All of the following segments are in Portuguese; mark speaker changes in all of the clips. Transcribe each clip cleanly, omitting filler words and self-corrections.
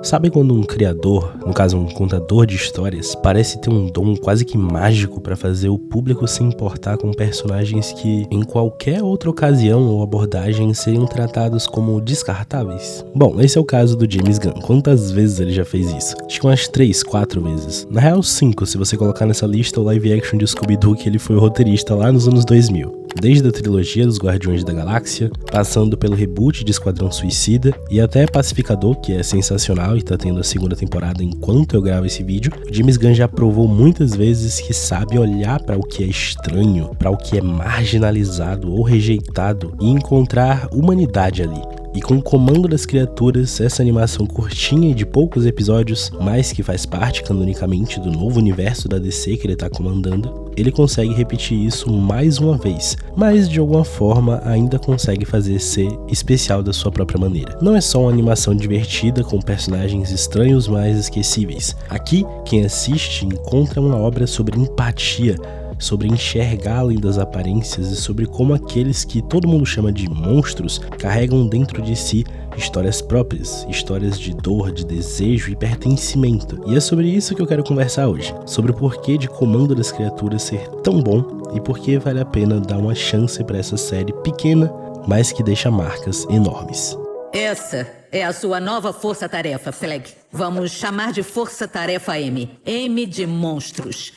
Speaker 1: Sabe quando um criador, no caso um contador de histórias, parece ter um dom quase que mágico para fazer o público se importar com personagens que, em qualquer outra ocasião ou abordagem, seriam tratados como descartáveis? Bom, esse é o caso do James Gunn. Quantas vezes ele já fez isso? Acho que umas 3, 4 vezes. Na real, 5, se você colocar nessa lista o live action de Scooby-Doo que ele foi o roteirista lá nos anos 2000. Desde a trilogia dos Guardiões da Galáxia, passando pelo reboot de Esquadrão Suicida e até Pacificador, que é sensacional e tá tendo a segunda temporada enquanto eu gravo esse vídeo, James Gunn já provou muitas vezes que sabe olhar para o que é estranho, para o que é marginalizado ou rejeitado e encontrar humanidade ali. E com o Comando das Criaturas, essa animação curtinha e de poucos episódios, mas que faz parte canonicamente do novo universo da DC que ele está comandando, ele consegue repetir isso mais uma vez, mas de alguma forma ainda consegue fazer ser especial da sua própria maneira. Não é só uma animação divertida com personagens estranhos mas esquecíveis. Aqui, quem assiste encontra uma obra sobre empatia, sobre enxergar além das aparências e sobre como aqueles que todo mundo chama de monstros carregam dentro de si histórias próprias, histórias de dor, de desejo e pertencimento. E é sobre isso que eu quero conversar hoje, sobre o porquê de Comando das Criaturas ser tão bom e por que vale a pena dar uma chance para essa série pequena, mas que deixa marcas enormes.
Speaker 2: Essa é a sua nova força-tarefa, Flag. Vamos chamar de Força-Tarefa M. M de monstros.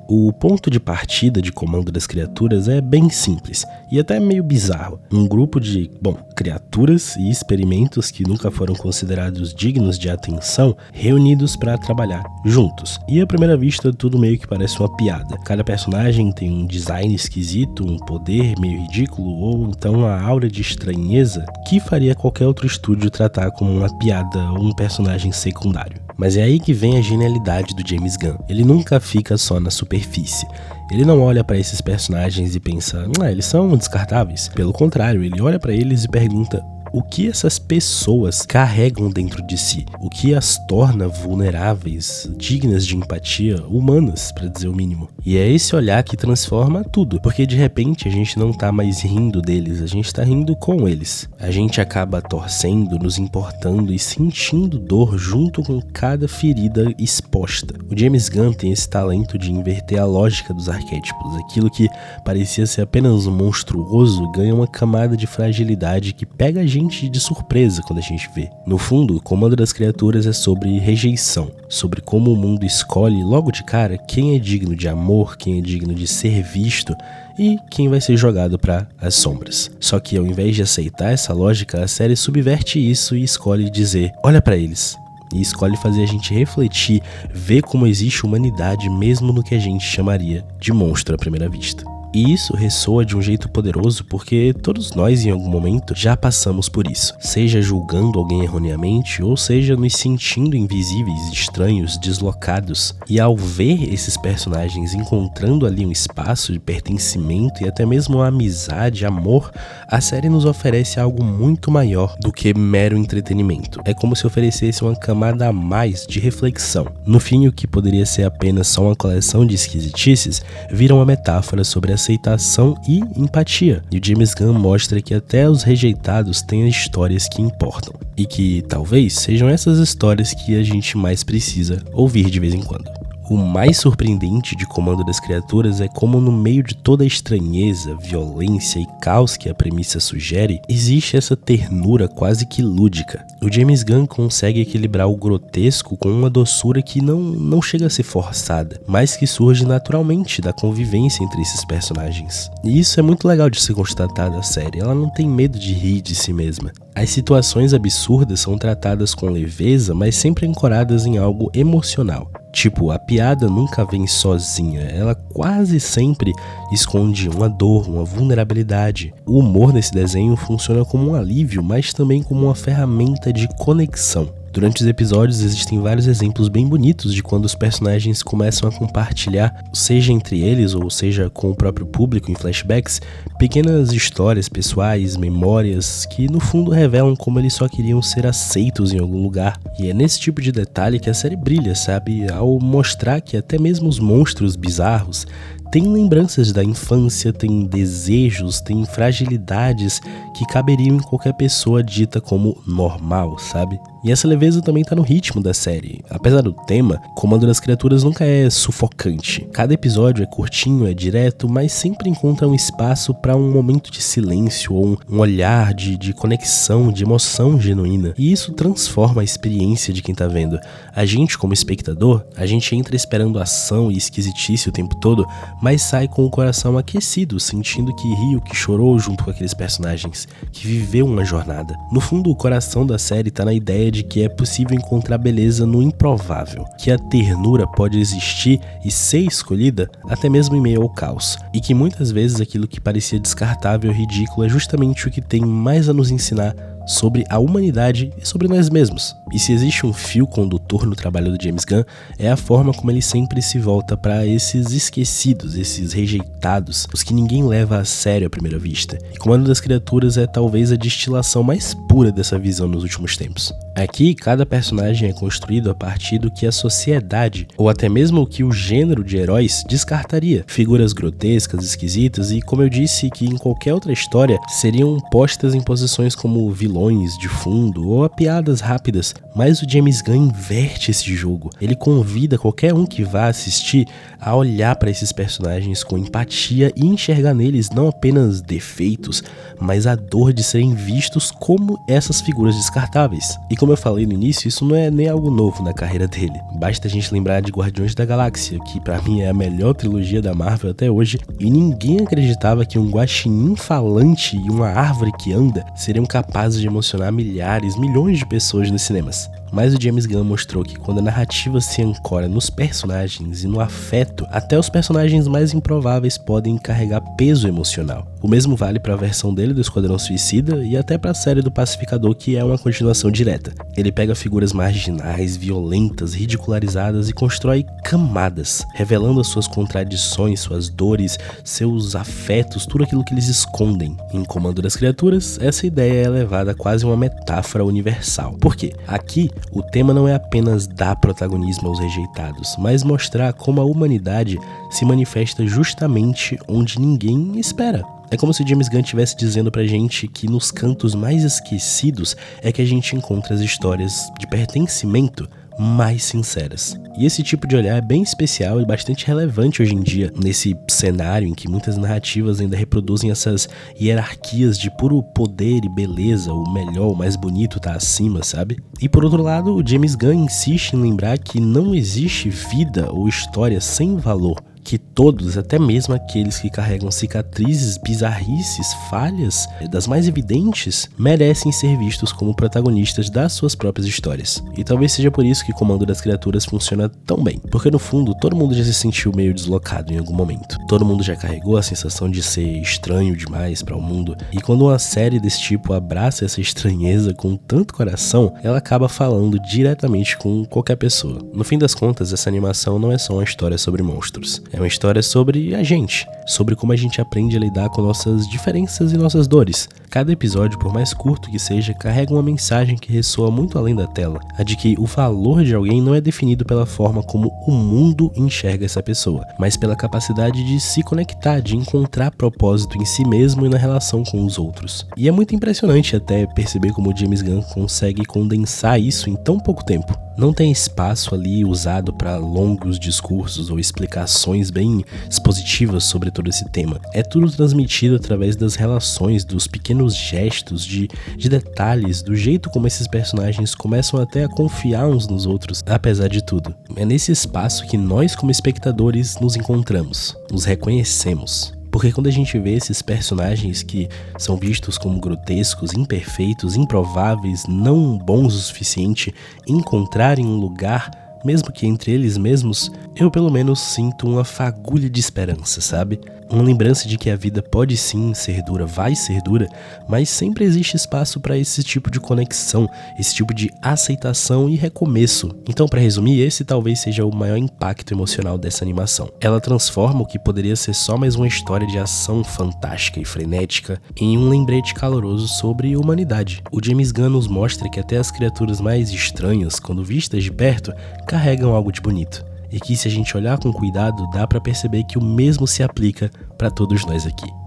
Speaker 1: O ponto de partida de Comando das Criaturas é bem simples e até meio bizarro. Um grupo de, criaturas e experimentos que nunca foram considerados dignos de atenção, reunidos para trabalhar juntos. E à primeira vista tudo meio que parece uma piada. Cada personagem tem um design esquisito, um poder meio ridículo ou então uma aura de estranheza que faria qualquer outro estúdio tratar como uma piada ou um personagem secundário. Mas é aí que vem a genialidade do James Gunn. Ele nunca fica só na superfície. Ele não olha para esses personagens e pensa, eles são descartáveis. Pelo contrário, ele olha para eles e pergunta, o que essas pessoas carregam dentro de si? O que as torna vulneráveis, dignas de empatia, humanas, para dizer o mínimo? E é esse olhar que transforma tudo, porque de repente a gente não tá mais rindo deles, a gente tá rindo com eles. A gente acaba torcendo, nos importando e sentindo dor junto com cada ferida exposta. O James Gunn tem esse talento de inverter a lógica dos arquétipos. Aquilo que parecia ser apenas um monstruoso ganha uma camada de fragilidade que pega a gente de surpresa quando a gente vê. No fundo, o Comando das Criaturas é sobre rejeição, sobre como o mundo escolhe logo de cara quem é digno de amor, quem é digno de ser visto e quem vai ser jogado para as sombras. Só que ao invés de aceitar essa lógica, a série subverte isso e escolhe dizer, olha para eles. E escolhe fazer a gente refletir, ver como existe humanidade mesmo no que a gente chamaria de monstro à primeira vista. E isso ressoa de um jeito poderoso porque todos nós em algum momento já passamos por isso, seja julgando alguém erroneamente ou seja nos sentindo invisíveis, estranhos, deslocados. E ao ver esses personagens encontrando ali um espaço de pertencimento e até mesmo uma amizade, amor, a série nos oferece algo muito maior do que mero entretenimento. É como se oferecesse uma camada a mais de reflexão. No fim, o que poderia ser apenas só uma coleção de esquisitices vira uma metáfora sobre aceitação e empatia. E o James Gunn mostra que até os rejeitados têm histórias que importam. E que talvez sejam essas histórias que a gente mais precisa ouvir de vez em quando. O mais surpreendente de Comando das Criaturas é como no meio de toda a estranheza, violência e caos que a premissa sugere, existe essa ternura quase que lúdica. O James Gunn consegue equilibrar o grotesco com uma doçura que não chega a ser forçada, mas que surge naturalmente da convivência entre esses personagens. E isso é muito legal de ser constatado na série, ela não tem medo de rir de si mesma. As situações absurdas são tratadas com leveza, mas sempre ancoradas em algo emocional. Tipo, a piada nunca vem sozinha, ela quase sempre esconde uma dor, uma vulnerabilidade. O humor nesse desenho funciona como um alívio, mas também como uma ferramenta de conexão. Durante os episódios existem vários exemplos bem bonitos de quando os personagens começam a compartilhar, seja entre eles ou seja com o próprio público em flashbacks, pequenas histórias pessoais, memórias que no fundo revelam como eles só queriam ser aceitos em algum lugar. E é nesse tipo de detalhe que a série brilha, sabe? Ao mostrar que até mesmo os monstros bizarros tem lembranças da infância, tem desejos, tem fragilidades que caberiam em qualquer pessoa dita como normal, sabe? E essa leveza também tá no ritmo da série. Apesar do tema, Comando das Criaturas nunca é sufocante. Cada episódio é curtinho, é direto, mas sempre encontra um espaço para um momento de silêncio ou um olhar de conexão, de emoção genuína. E isso transforma a experiência de quem tá vendo. A gente, como espectador, a gente entra esperando ação e esquisitice o tempo todo, mas sai com o coração aquecido, sentindo que riu, que chorou junto com aqueles personagens, que viveu uma jornada. No fundo, o coração da série tá na ideia de que é possível encontrar beleza no improvável, que a ternura pode existir e ser escolhida até mesmo em meio ao caos, e que muitas vezes aquilo que parecia descartável e ridículo é justamente o que tem mais a nos ensinar sobre a humanidade e sobre nós mesmos. E se existe um fio condutor no trabalho do James Gunn, é a forma como ele sempre se volta para esses esquecidos, esses rejeitados, os que ninguém leva a sério à primeira vista. E Comando das Criaturas é talvez a destilação mais pura dessa visão nos últimos tempos. Aqui, cada personagem é construído a partir do que a sociedade, ou até mesmo o que o gênero de heróis descartaria. Figuras grotescas, esquisitas e, como eu disse, que em qualquer outra história seriam postas em posições como vilões de fundo ou a piadas rápidas, mas o James Gunn inverte esse jogo. Ele convida qualquer um que vá assistir a olhar para esses personagens com empatia e enxergar neles não apenas defeitos, mas a dor de serem vistos como essas figuras descartáveis. E como eu falei no início, isso não é nem algo novo na carreira dele. Basta a gente lembrar de Guardiões da Galáxia, que pra mim é a melhor trilogia da Marvel até hoje, e ninguém acreditava que um guaxinim falante e uma árvore que anda seriam capazes de emocionar milhares, milhões de pessoas nos cinemas. Mas o James Gunn mostrou que quando a narrativa se ancora nos personagens e no afeto, até os personagens mais improváveis podem carregar peso emocional. O mesmo vale para a versão dele do Esquadrão Suicida e até para a série do Pacificador, que é uma continuação direta. Ele pega figuras marginais, violentas, ridicularizadas e constrói camadas, revelando as suas contradições, suas dores, seus afetos, tudo aquilo que eles escondem. Em Comando das Criaturas, essa ideia é levada a quase uma metáfora universal. Por quê? Aqui, o tema não é apenas dar protagonismo aos rejeitados, mas mostrar como a humanidade se manifesta justamente onde ninguém espera. É como se o James Gunn estivesse dizendo pra gente que nos cantos mais esquecidos é que a gente encontra as histórias de pertencimento mais sinceras. E esse tipo de olhar é bem especial e bastante relevante hoje em dia, nesse cenário em que muitas narrativas ainda reproduzem essas hierarquias de puro poder e beleza, o melhor, o mais bonito tá acima, sabe? E por outro lado, o James Gunn insiste em lembrar que não existe vida ou história sem valor, que todos, até mesmo aqueles que carregam cicatrizes, bizarrices, falhas, das mais evidentes, merecem ser vistos como protagonistas das suas próprias histórias. E talvez seja por isso que Comando das Criaturas funciona tão bem, porque no fundo todo mundo já se sentiu meio deslocado em algum momento. Todo mundo já carregou a sensação de ser estranho demais para o mundo, e quando uma série desse tipo abraça essa estranheza com tanto coração, ela acaba falando diretamente com qualquer pessoa. No fim das contas, essa animação não é só uma história sobre monstros. É uma história sobre a gente, sobre como a gente aprende a lidar com nossas diferenças e nossas dores. Cada episódio, por mais curto que seja, carrega uma mensagem que ressoa muito além da tela, a de que o valor de alguém não é definido pela forma como o mundo enxerga essa pessoa, mas pela capacidade de se conectar, de encontrar propósito em si mesmo e na relação com os outros. E é muito impressionante até perceber como o James Gunn consegue condensar isso em tão pouco tempo. Não tem espaço ali usado para longos discursos ou explicações bem expositivas sobre todo esse tema. É tudo transmitido através das relações, dos pequenos gestos, de detalhes, do jeito como esses personagens começam até a confiar uns nos outros, apesar de tudo. É nesse espaço que nós, como espectadores, nos encontramos, nos reconhecemos. Porque quando a gente vê esses personagens que são vistos como grotescos, imperfeitos, improváveis, não bons o suficiente, encontrarem um lugar, mesmo que entre eles mesmos, eu pelo menos sinto uma fagulha de esperança, sabe? Uma lembrança de que a vida pode sim ser dura, vai ser dura, mas sempre existe espaço para esse tipo de conexão, esse tipo de aceitação e recomeço. Então, para resumir, esse talvez seja o maior impacto emocional dessa animação. Ela transforma o que poderia ser só mais uma história de ação fantástica e frenética em um lembrete caloroso sobre humanidade. O James Gunn nos mostra que até as criaturas mais estranhas, quando vistas de perto, carregam algo de bonito. e que, se a gente olhar com cuidado, dá para perceber que o mesmo se aplica para todos nós aqui.